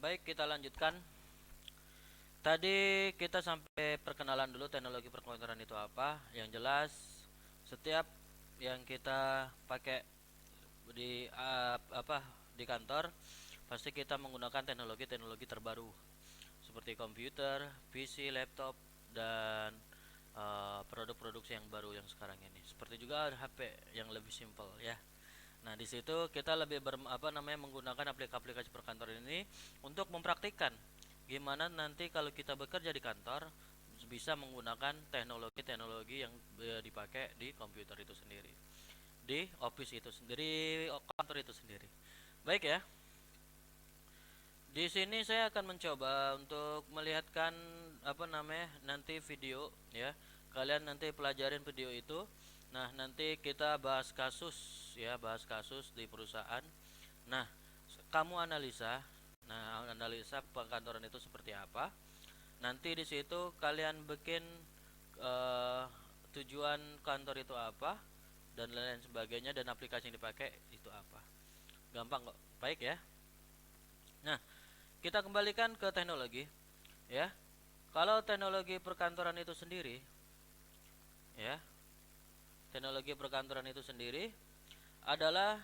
Baik, kita lanjutkan. Tadi kita sampai perkenalan dulu teknologi perkomputeran itu apa. Yang jelas setiap yang kita pakai di di kantor pasti kita menggunakan teknologi-teknologi terbaru seperti komputer, PC, laptop dan produk-produk yang baru yang sekarang ini. Seperti juga HP yang lebih simpel ya. Nah, di situ kita lebih menggunakan aplikasi perkantoran ini untuk mempraktikkan gimana nanti kalau kita bekerja di kantor bisa menggunakan teknologi-teknologi yang dipakai di komputer itu sendiri, di office itu sendiri, kantor itu sendiri. Baik ya. Di sini saya akan mencoba untuk melihatkan nanti video ya. Kalian nanti pelajarin video itu. Nah, nanti kita bahas kasus ya, bahas kasus di perusahaan. Nah, kamu analisa. Nah, analisa perkantoran itu seperti apa. Nanti di situ kalian bikin uh, tujuan kantor itu apa dan lain sebagainya dan aplikasi yang dipakai itu apa. Gampang kok. Baik ya. Nah, kita kembalikan ke teknologi ya. Kalau teknologi perkantoran itu sendiri ya, teknologi perkantoran itu sendiri adalah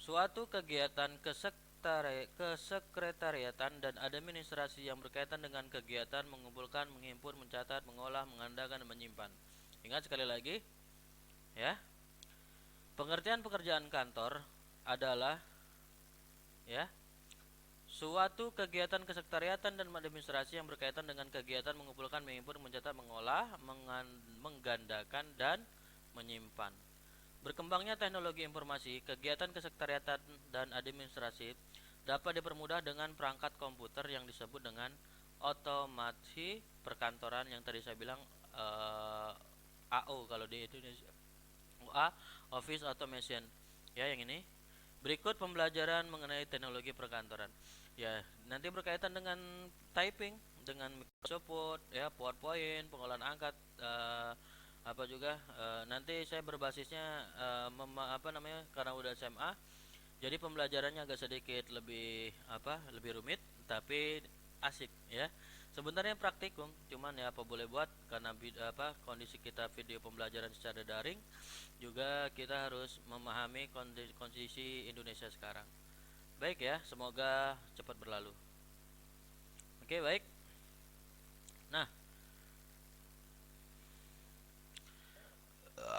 suatu kegiatan kesekretariatan dan administrasi yang berkaitan dengan kegiatan mengumpulkan, menghimpun, mencatat, mengolah, mengandalkan, dan menyimpan. Ingat sekali lagi ya, pengertian pekerjaan kantor adalah ya, suatu kegiatan kesekretariatan dan administrasi yang berkaitan dengan kegiatan mengumpulkan, menghimpun, mencatat, mengolah, menggandakan, dan menyimpan. Berkembangnya teknologi informasi, kegiatan kesekretariatan dan administrasi dapat dipermudah dengan perangkat komputer yang disebut dengan otomasi perkantoran yang tadi saya bilang AO kalau di Indonesia. OA, Office Automation. Ya, yang ini. Berikut pembelajaran mengenai teknologi perkantoran. Ya, nanti berkaitan dengan typing, dengan Microsoft Word, ya, PowerPoint, pengolahan angka, nanti saya berbasisnya karena udah SMA, jadi pembelajarannya agak sedikit lebih rumit, tapi asik ya. Sebenarnya praktikum, cuman ya apa boleh buat karena kondisi kita video pembelajaran secara daring, juga kita harus memahami kondisi Indonesia sekarang. Baik ya, semoga cepat berlalu. Oke, baik. Nah,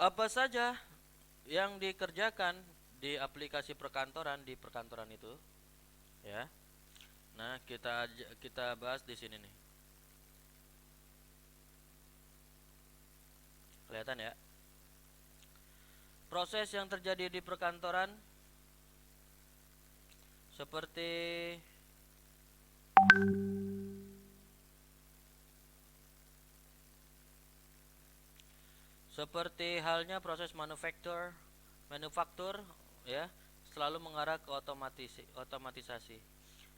apa saja yang dikerjakan di aplikasi perkantoran di perkantoran itu ya. Nah, kita bahas di sini nih. Kelihatan ya? Proses yang terjadi di perkantoran seperti halnya proses manufaktur ya, selalu mengarah ke otomatisasi.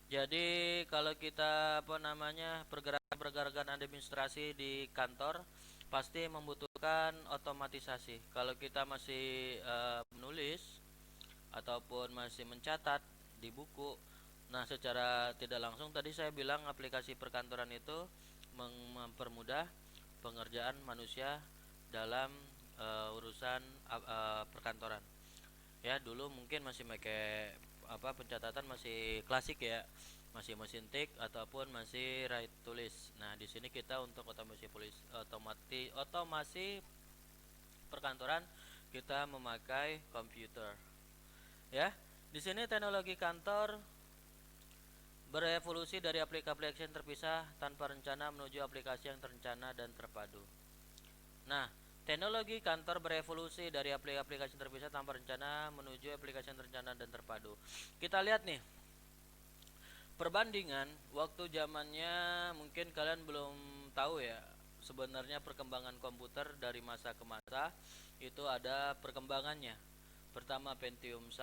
Jadi kalau kita pergerakan administrasi di kantor pasti membutuhkan otomatisasi. Kalau kita masih menulis ataupun masih mencatat di buku, nah secara tidak langsung tadi saya bilang aplikasi perkantoran itu mempermudah pengerjaan manusia dalam urusan perkantoran. Ya, dulu mungkin masih pakai pencatatan masih klasik ya, masih mesin tik ataupun masih write tulis. Nah, di sini kita untuk otomasi perkantoran kita memakai komputer. Ya, di sini teknologi kantor berevolusi dari aplikasi yang terpisah tanpa rencana menuju aplikasi yang terencana dan terpadu. Nah, teknologi kantor berevolusi dari aplikasi terpisah tanpa rencana menuju aplikasi yang terencana dan terpadu. Kita lihat nih, perbandingan waktu zamannya mungkin kalian belum tahu ya. Sebenarnya perkembangan komputer dari masa ke masa itu ada perkembangannya. Pertama Pentium 1,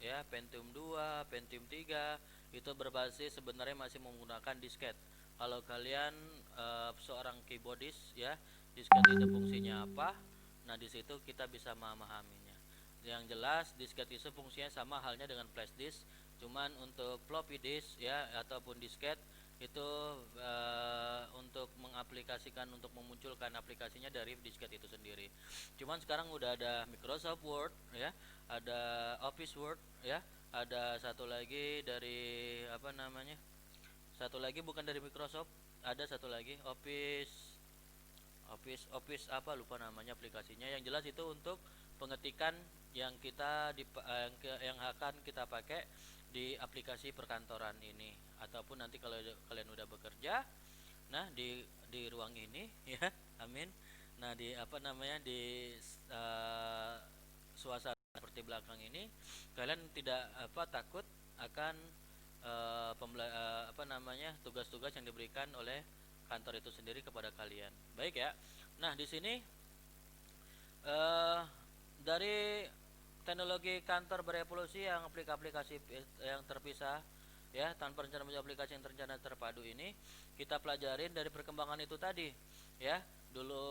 ya, Pentium 2, Pentium 3 itu berbasis sebenarnya masih menggunakan disket. Kalau kalian seorang keyboardist ya, disket itu fungsinya apa? Nah, di situ kita bisa memahaminya. Yang jelas disket itu fungsinya sama halnya dengan flash disk, cuman untuk floppy disk ya ataupun disket itu untuk mengaplikasikan, untuk memunculkan aplikasinya dari disket itu sendiri. Cuman sekarang udah ada Microsoft Word ya, ada Office Word ya, ada satu lagi dari apa namanya, satu lagi bukan dari Microsoft, ada satu lagi Office Office Office apa lupa namanya aplikasinya. Yang jelas itu untuk pengetikan yang kita yang akan kita pakai di aplikasi perkantoran ini, ataupun nanti kalau kalian udah bekerja nah di ruang ini ya, amin. Nah di apa namanya, di uh, suasana seperti belakang ini kalian tidak apa takut akan apa namanya, tugas-tugas yang diberikan oleh kantor itu sendiri kepada kalian. Baik ya. Nah, di sini uh, dari teknologi kantor berevolusi yang aplikasi yang terpisah ya, tanpa rencana menuju aplikasi yang terencana terpadu ini, kita pelajarin dari perkembangan itu tadi ya. Dulu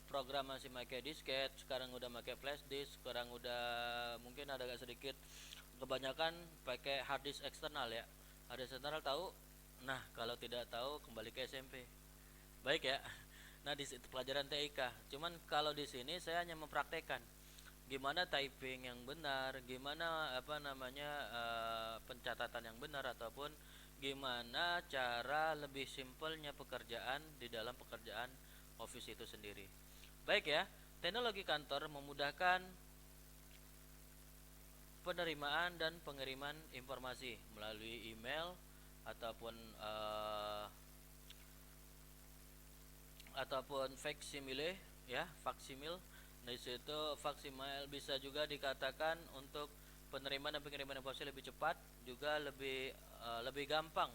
program masih pakai disket, sekarang udah pakai flash disk, sekarang udah mungkin ada agak sedikit, kebanyakan pakai hard disk eksternal ya. Hard disk eksternal tahu? Nah, kalau tidak tahu kembali ke SMP. Baik ya. Nah, di situ pelajaran TIK. Cuman kalau di sini saya hanya mempraktekkan gimana typing yang benar, gimana apa namanya pencatatan yang benar, ataupun gimana cara lebih simpelnya pekerjaan di dalam pekerjaan Office itu sendiri. Baik ya. Teknologi kantor memudahkan penerimaan dan pengiriman informasi melalui email ataupun facsimile ya, faksimil. Nah, di situ faksimil bisa juga dikatakan untuk penerimaan dan pengiriman informasi lebih cepat, juga lebih gampang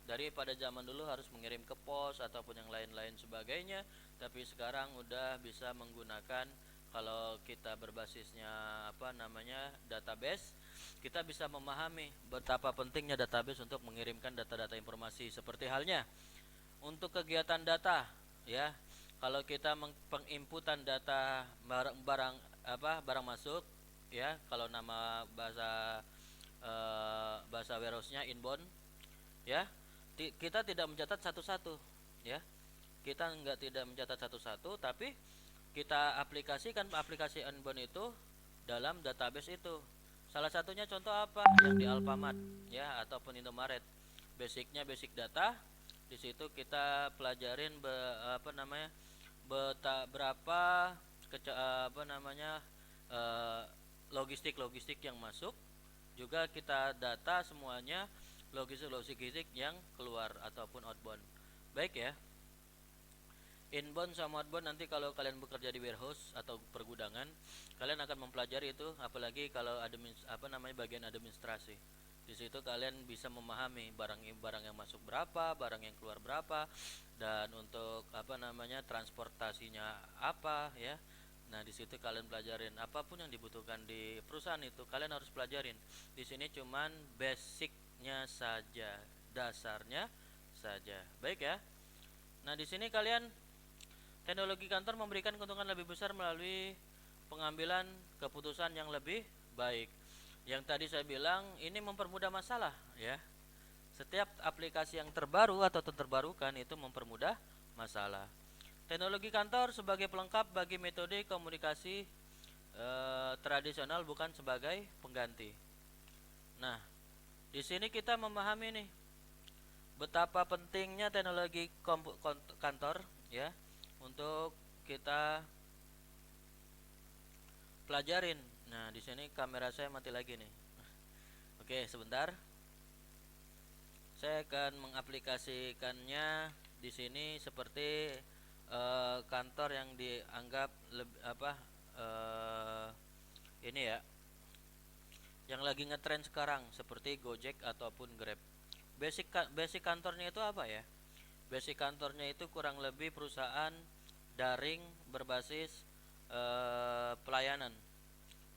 daripada zaman dulu harus mengirim ke pos ataupun yang lain-lain sebagainya. Tapi sekarang udah bisa menggunakan, kalau kita berbasisnya apa namanya database, kita bisa memahami betapa pentingnya database untuk mengirimkan data-data informasi. Seperti halnya untuk kegiatan data ya, kalau kita penginputan data barang barang masuk ya, kalau nama bahasa warehouse-nya inbound ya, kita tidak mencatat satu-satu ya, kita tidak mencatat satu-satu, tapi kita aplikasikan aplikasi inbound itu dalam database itu. Salah satunya contoh apa yang di Alfamart ya ataupun Indomaret. Basicnya basic data. Di situ kita pelajarin apa namanya, berapa apa namanya logistik yang masuk, juga kita data semuanya logistik yang keluar ataupun outbound. Baik ya. Inbound sama outbound nanti kalau kalian bekerja di warehouse atau pergudangan, kalian akan mempelajari itu, apalagi kalau apa namanya bagian administrasi. Di situ kalian bisa memahami barang yang masuk berapa, barang yang keluar berapa, dan untuk apa namanya transportasinya apa ya. Nah, di situ kalian pelajarin apapun yang dibutuhkan di perusahaan itu kalian harus pelajarin. Di sini cuman basicnya saja, dasarnya saja. Baik ya. Nah, di sini kalian, teknologi kantor memberikan keuntungan lebih besar melalui pengambilan keputusan yang lebih baik. Yang tadi saya bilang ini mempermudah masalah ya. Setiap aplikasi yang terbaru atau terbarukan itu mempermudah masalah. Teknologi kantor sebagai pelengkap bagi metode komunikasi tradisional, bukan sebagai pengganti. Nah, di sini kita memahami nih betapa pentingnya teknologi kantor ya untuk kita pelajarin. Nah, di sini kamera saya mati lagi nih. Oke, sebentar. Saya akan mengaplikasikannya di sini seperti kantor yang dianggap ini ya, yang lagi ngetrend sekarang seperti Gojek ataupun Grab. Basic kantornya itu apa ya? Basic kantornya itu kurang lebih perusahaan daring berbasis pelayanan.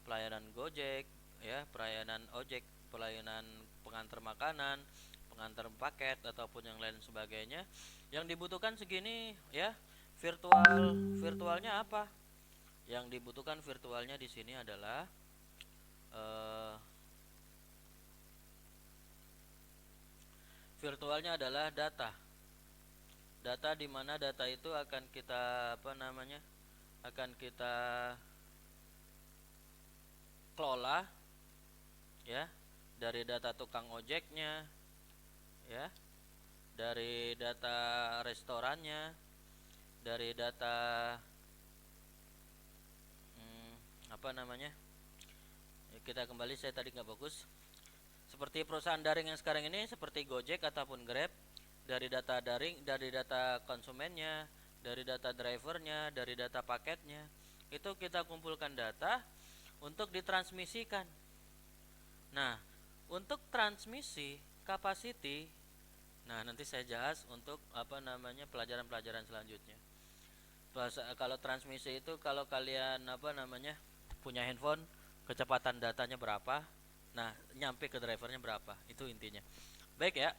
Pelayanan Gojek ya, pelayanan ojek, pelayanan pengantar makanan, pengantar paket ataupun yang lain sebagainya. Yang dibutuhkan segini ya, virtualnya apa? Yang dibutuhkan virtualnya di sini adalah eh, virtualnya adalah data. Data di mana data itu akan kita akan kita kelola, ya, dari data tukang ojeknya, ya, dari data restorannya, dari data hmm, apa namanya ya, kita kembali, saya tadi nggak bagus. Seperti perusahaan daring yang sekarang ini seperti Gojek ataupun Grab, dari data daring, dari data konsumennya, dari data drivernya, dari data paketnya, itu kita kumpulkan data untuk ditransmisikan. Nah, untuk transmisi capacity, nah nanti saya bahas untuk pelajaran-pelajaran selanjutnya. Kalau transmisi itu, kalau kalian punya handphone, kecepatan datanya berapa, nah nyampe ke drivernya berapa, itu intinya. Baik ya.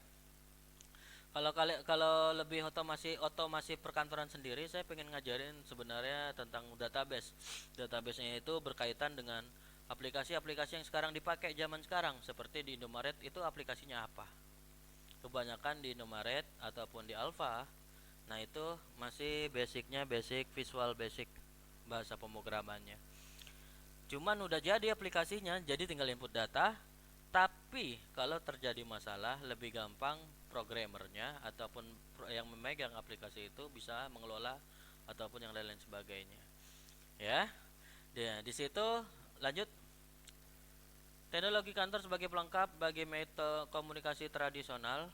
Kalau lebih otomasi perkantoran sendiri, saya pengen ngajarin sebenarnya tentang database. Database-nya itu berkaitan dengan aplikasi-aplikasi yang sekarang dipakai zaman sekarang, seperti di Indomaret itu aplikasinya apa. Kebanyakan di Indomaret ataupun di Alfa, nah itu masih basicnya basic Visual Basic, bahasa pemrogramannya. Cuman udah jadi aplikasinya, jadi tinggal input data. Tapi kalau terjadi masalah, lebih gampang programmernya ataupun yang memegang aplikasi itu bisa mengelola ataupun yang lain-lain sebagainya. Ya, di situ lanjut. Teknologi kantor sebagai pelengkap bagi metode komunikasi tradisional,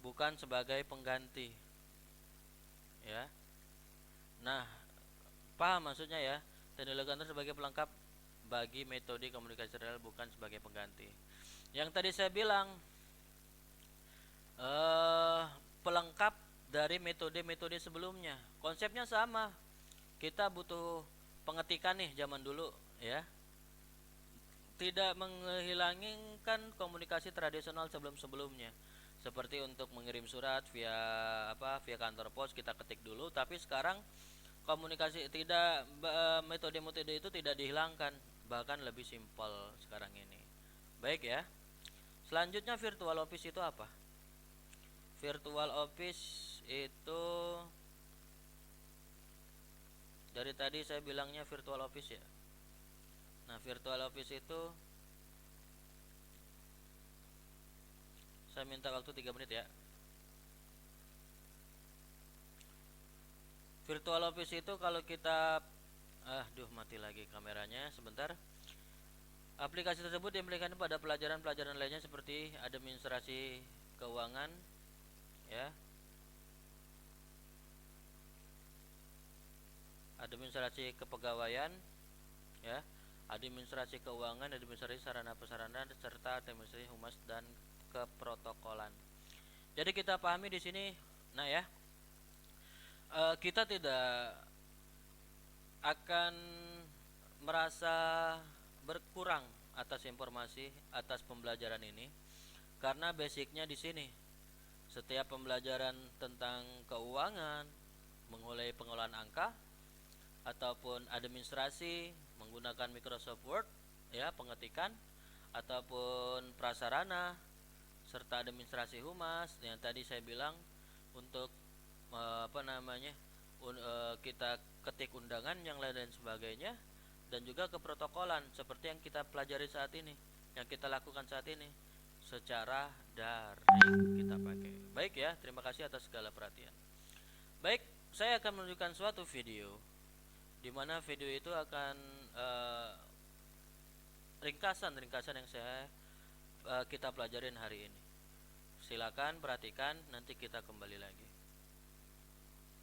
bukan sebagai pengganti. Ya, nah, paham maksudnya ya? Teknologi kantor sebagai pelengkap bagi metode komunikasi tradisional, bukan sebagai pengganti. Yang tadi saya bilang, pelengkap dari metode-metode sebelumnya. Konsepnya sama. Kita butuh pengetikan nih zaman dulu, ya. Tidak menghilangkan komunikasi tradisional sebelum-sebelumnya. Seperti untuk mengirim surat via kantor pos, kita ketik dulu, tapi sekarang komunikasi tidak, metode-metode itu tidak dihilangkan, bahkan lebih simpel sekarang ini. Baik ya. Selanjutnya, virtual office itu apa? Virtual office itu, dari tadi saya bilangnya virtual office ya. Nah, virtual office itu saya minta waktu 3 menit ya. Virtual office itu kalau kita mati lagi kameranya sebentar. Aplikasi tersebut diimplementasikan pada pelajaran-pelajaran lainnya seperti administrasi keuangan, ya. Administrasi kepegawaian, ya. Administrasi keuangan, administrasi sarana prasarana, serta administrasi humas dan keprotokolan. Jadi kita pahami di sini, nah ya, kita tidak akan merasa berkurang atas informasi atas pembelajaran ini, karena basicnya di sini. Setiap pembelajaran tentang keuangan, mulai pengolahan angka ataupun administrasi menggunakan Microsoft Word, ya, pengetikan ataupun prasarana serta administrasi humas yang tadi saya bilang untuk kita ketik undangan yang lain dan sebagainya, dan juga keprotokolan seperti yang kita pelajari saat ini, yang kita lakukan saat ini secara daring kita pakai. Baik ya, terima kasih atas segala perhatian. Baik, saya akan menunjukkan suatu video di mana video itu akan ringkasan yang kita pelajarin hari ini. Silakan perhatikan, nanti kita kembali lagi.